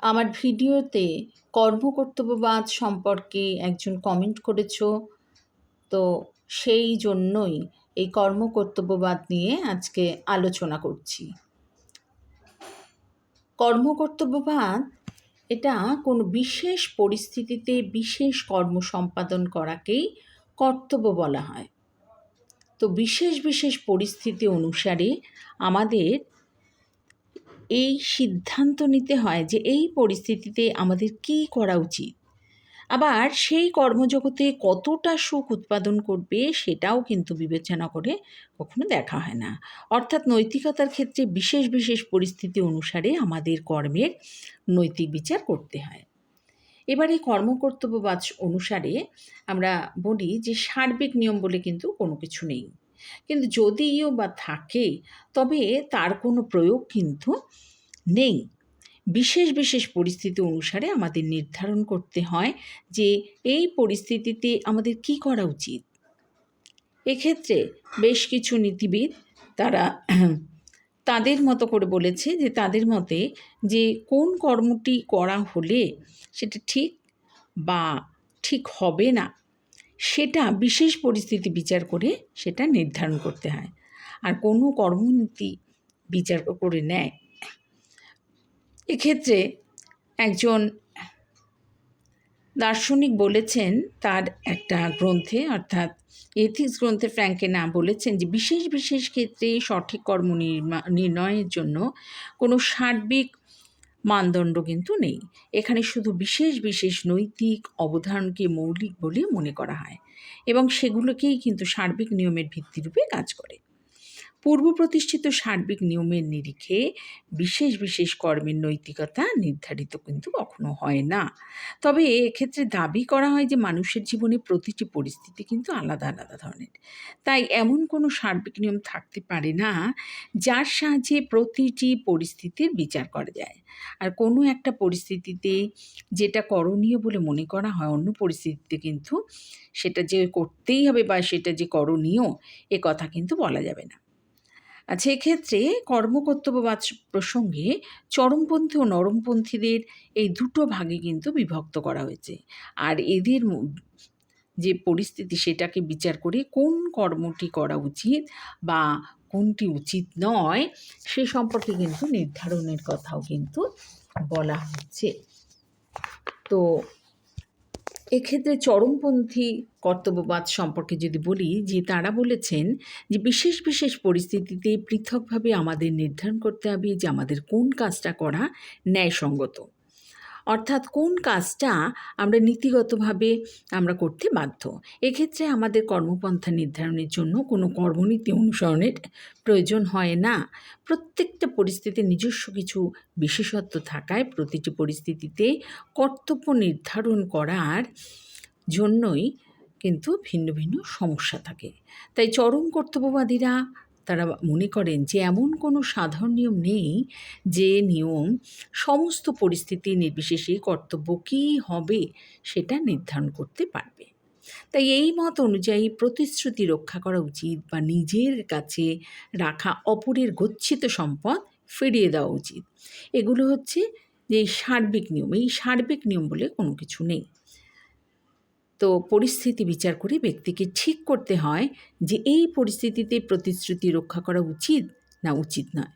আমার ভিডিওতে কর্মকর্তব্যবাদ সম্পর্কে একজন কমেন্ট করেছো, তো সেই জন্যই এই কর্মকর্তব্যবাদ নিয়ে আজকে আলোচনা করছি। কর্মকর্তব্যবাদ এটা কোনো বিশেষ পরিস্থিতিতে বিশেষ কর্ম সম্পাদন করাকেই কর্তব্য বলা হয়। তো বিশেষ বিশেষ পরিস্থিতি অনুসারে আমাদের এই সিদ্ধান্ত নিতে হয় যে এই পরিস্থিতিতে আমাদের কী করা উচিত। আবার সেই কর্মজগতে কতটা সুখ উৎপাদন করবে সেটাও কিন্তু বিবেচনা করে কখনো দেখা হয় না। অর্থাৎ নৈতিকতার ক্ষেত্রে বিশেষ বিশেষ পরিস্থিতি অনুসারে আমাদের কর্মের নৈতিক বিচার করতে হয়। এবার এই কর্মকর্তব্যবাদ অনুসারে আমরা বলি যে সার্বিক নিয়ম বলে কিন্তু কোনো কিছু নেই, কিন্তু যদিও বা থাকে তবে তার কোনো প্রয়োগ কিন্তু নেই। বিশেষ বিশেষ পরিস্থিতি অনুসারে আমাদের নির্ধারণ করতে হয় যে এই পরিস্থিতিতে আমাদের কি করা উচিত। এক্ষেত্রে বেশ কিছু নীতিবিদ তারা তাদের মতো করে বলেছে যে তাদের মতে যে কোন কর্মটি করা হলে সেটা ঠিক বা ঠিক হবে না সেটা বিশেষ পরিস্থিতি বিচার করে সেটা নির্ধারণ করতে হয়। আর কোনো কর্মনীতি বিচার করে নেয়। এক্ষেত্রে একজন দার্শনিক বলেছেন তার একটা গ্রন্থে, অর্থাৎ এথিক্স গ্রন্থে ফ্র্যাঙ্কেনা বলেছেন যে বিশেষ বিশেষ ক্ষেত্রে সঠিক কর্ম নির্ণয়ের জন্য কোনো সার্বিক মানদণ্ড কিন্তু নেই। এখানে শুধু বিশেষ বিশেষ নৈতিক অবধারণকে মৌলিক বলে মনে করা হয় এবং সেগুলোকেই কিন্তু সার্বিক নিয়মের ভিত্তিরূপে কাজ করে। পূর্ব প্রতিষ্ঠিত সার্বিক নিয়মের নিরিখে বিশেষ বিশেষ কর্মের নৈতিকতা নির্ধারিত কিন্তু কখনো হয় না। তবে এক্ষেত্রে দাবি করা হয় যে মানুষের জীবনে প্রতিটি পরিস্থিতি কিন্তু আলাদা আলাদা ধরনের, তাই এমন কোনো সার্বিক নিয়ম থাকতে পারে না যার সাহায্যে প্রতিটি পরিস্থিতির বিচার করা যায়। আর কোনো একটা পরিস্থিতিতে যেটা করণীয় বলে মনে করা হয় অন্য পরিস্থিতিতে কিন্তু সেটা যে করতেই হবে বা সেটা যে করণীয় এ কথা কিন্তু বলা যাবে না। আচ্ছা, এক্ষেত্রে কর্মকর্তব্যবাদ প্রসঙ্গে চরমপন্থী ও নরমপন্থীদের এই দুটো ভাগে কিন্তু বিভক্ত করা হয়েছে। আর এদের যে পরিস্থিতি সেটাকে বিচার করে কোন কর্মটি করা উচিত বা কোনটি উচিত নয় সে সম্পর্কে কিন্তু নির্ধারণের কথাও কিন্তু বলা হচ্ছে। তো এক্ষেত্রে চরমপন্থী কর্তব্যবাদ সম্পর্কে যদি বলি যে তারা বলেছেন যে বিশেষ বিশেষ পরিস্থিতিতে পৃথকভাবে আমাদের নির্ধারণ করতে হবে যে আমাদের কোন কাজটা করা ন্যায়সঙ্গত, অর্থাৎ কোন কাজটা আমরা নীতিগতভাবে আমরা করতে বাধ্য। এক্ষেত্রে আমাদের কর্মপন্থা নির্ধারণের জন্য কোনো কর্মনীতি অনুসরণের প্রয়োজন হয় না। প্রত্যেকটা পরিস্থিতির নিজস্ব কিছু বিশেষত্ব থাকায় প্রতিটি পরিস্থিতিতে কর্তব্য নির্ধারণ করার জন্যই কিন্তু ভিন্ন ভিন্ন সমস্যা থাকে। তাই চরম কর্তব্যবাদীরা তারা মনে করেন যে এমন কোনো সাধারণ নিয়ম নেই যে নিয়ম সমস্ত পরিস্থিতি নির্বিশেষে কর্তব্য কী হবে সেটা নির্ধারণ করতে পারবে। তাই এই মত অনুযায়ী প্রতিশ্রুতি রক্ষা করা উচিত বা নিজের কাছে রাখা অপরের গচ্ছিত সম্পদ ফিরিয়ে দেওয়া উচিত। এগুলো হচ্ছে যে সার্বিক নিয়ম। এই সার্বিক নিয়ম বলে কোনো কিছু নেই। তো পরিস্থিতি বিচার করে ব্যক্তিকে ঠিক করতে হয় যে এই পরিস্থিতিতে প্রতিশ্রুতি রক্ষা করা উচিত না উচিত নয়,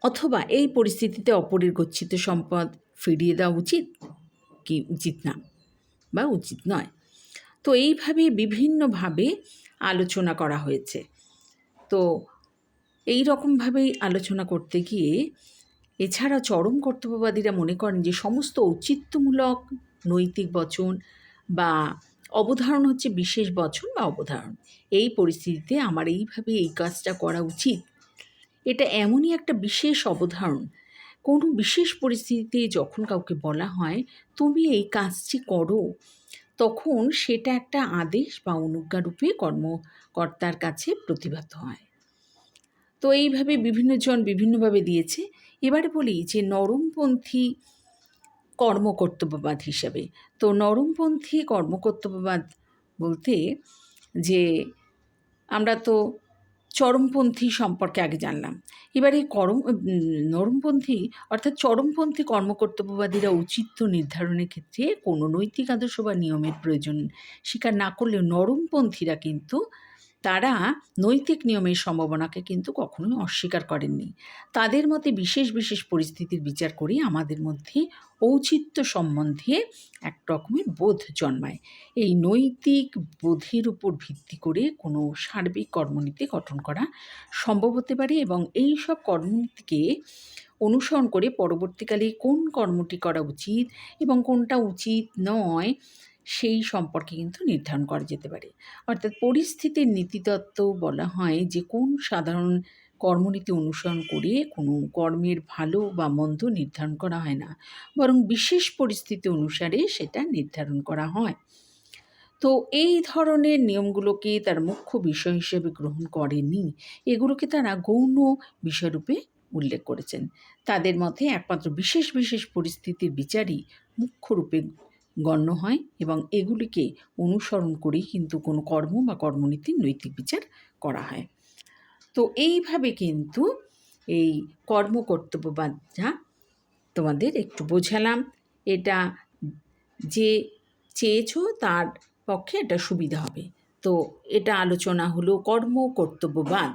অথবা এই পরিস্থিতিতে অপরের গচ্ছিত সম্পদ ফিরিয়ে দেওয়া উচিত কি উচিত না বা উচিত নয়। তো এইভাবে বিভিন্নভাবে আলোচনা করা হয়েছে। তো এই রকমভাবেই আলোচনা করতে গিয়ে এছাড়া চরম কর্তব্যবাদীরা মনে করেন যে সমস্ত ঔচিত্যমূলক নৈতিক বচন বা অবধারণ হচ্ছে বিশেষ বচন বা অবধারণ। এই পরিস্থিতিতে আমার এইভাবে এই কাজটা করা উচিত, এটা এমনই একটা বিশেষ অবধারণ। কোনো বিশেষ পরিস্থিতিতে যখন কাউকে বলা হয় তুমি এই কাজটি করো, তখন সেটা একটা আদেশ বা অনুজ্ঞারূপে কর্মকর্তার কাছে প্রতিভাত হয়। তো এইভাবে বিভিন্নজন বিভিন্নভাবে দিয়েছে। এবারে বলি যে নরমপন্থী কর্মকর্তব্যবাদ হিসাবে। তো নরমপন্থী কর্মকর্তব্যবাদ বলতে যে আমরা তো চরমপন্থী সম্পর্কে আগে জানলাম। এবার এই নরমপন্থী অর্থাৎ চরমপন্থী কর্মকর্তব্যবাদীরা ঔচিত্য নির্ধারণের ক্ষেত্রে কোনো নৈতিক আদর্শ বা নিয়মের প্রয়োজন স্বীকার না করলেও নরমপন্থীরা কিন্তু তারা নৈতিক নিয়মের সম্ভাবনাকে কিন্তু কখনোই অস্বীকার করেননি। তাদের মতে বিশেষ বিশেষ পরিস্থিতির বিচার করে আমাদের মধ্যে ঔচিত্য সম্বন্ধে এক রকমের বোধ জন্মায়। এই নৈতিক বোধের উপর ভিত্তি করে কোনো সার্বিক কর্মনীতি গঠন করা সম্ভব হতে পারে এবং এই সব কর্মনীতিকে অনুসরণ করে পরবর্তীকালে কোন কর্মটি করা উচিত এবং কোনটা উচিত নয় সেই সম্পর্কে কিন্তু নির্ধারণ করা যেতে পারে। অর্থাৎ পরিস্থিতির নীতিতত্ত্ব বলা হয় যে কোন সাধারণ কর্মনীতি অনুসরণ করে কোনো কর্মের ভালো বা মন্দ নির্ধারণ করা হয় না, বরং বিশেষ পরিস্থিতি অনুসারে সেটা নির্ধারণ করা হয়। তো এই ধরনের নিয়মগুলোকে তার মুখ্য বিষয় হিসেবে গ্রহণ করেনি, এগুলোকে তারা গৌণ বিষয়রূপে উল্লেখ করেছেন। তাদের মতে একমাত্র বিশেষ বিশেষ পরিস্থিতির বিচারই মুখ্যরূপে গণ্য হয় এবং এগুলিকে অনুসরণ করেই কিন্তু কোনো কর্ম বা কর্মনীতির নৈতিক বিচার করা হয়। তো এইভাবে কিন্তু এই কর্মকর্তব্যবাদটা তোমাদের একটু বোঝালাম। এটা যে চেয়েছো তার পক্ষে এটা সুবিধা হবে। তো এটা আলোচনা হলো কর্মকর্তব্যবাদ।